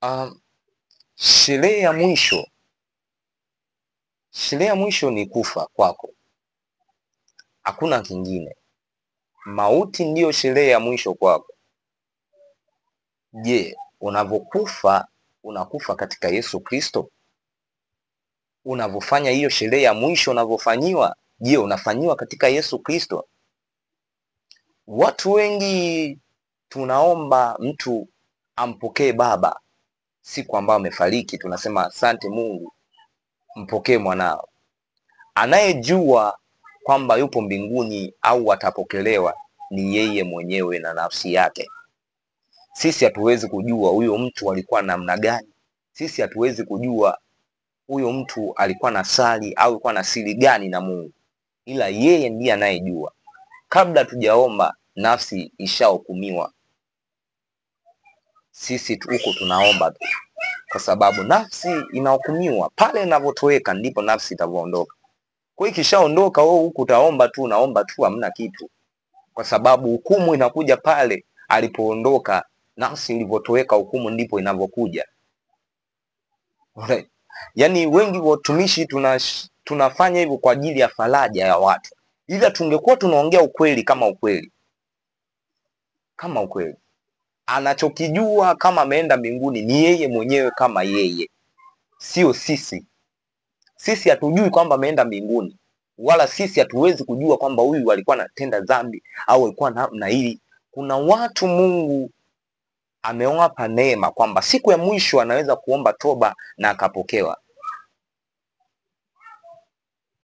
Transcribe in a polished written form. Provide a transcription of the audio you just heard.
Um, sherehe ya mwisho, sherehe ya mwisho ni kufa kwako, hakuna kingine. Mauti ndiyo sherehe ya mwisho kwako. Je, unavyokufa unakufa katika Yesu Kristo? Unavyofanya hiyo sherehe ya mwisho unavyofanyiwa, je, unafanyiwa katika Yesu Kristo? Watu wengi tunaomba mtu ampokee baba siku ambayo amefariki, tunasema asante Mungu, mpokee mwanao. Anayejua kwamba yupo mbinguni au atapokelewa ni yeye mwenyewe na nafsi yake. Sisi hatuwezi kujua huyo mtu alikuwa namna gani. Sisi hatuwezi kujua huyo mtu alikuwa na sali au alikuwa na siri gani na Mungu, ila yeye ndiye anayejua. Kabla tujaomba, nafsi ishahukumiwa. Sisi huko tunaomba tu, kwa sababu nafsi inahukumiwa pale inavyotoweka, ndipo nafsi itavyoondoka. Kwa hiyo ikishaondoka, wewe huku utaomba tu, naomba tu, hamna kitu, kwa sababu hukumu inakuja pale alipoondoka. Nafsi ilivyotoweka, hukumu ndipo inavyokuja. Yaani wengi watumishi tunafanya hivyo kwa ajili ya faraja ya watu, ila tungekuwa tunaongea ukweli kama ukweli, anachokijua kama ameenda mbinguni ni yeye mwenyewe, kama yeye, sio sisi. Sisi hatujui kwamba ameenda mbinguni, wala sisi hatuwezi kujua kwamba huyu alikuwa anatenda dhambi au alikuwa na hili. Kuna watu Mungu amewapa neema kwamba siku ya mwisho anaweza kuomba toba na akapokewa.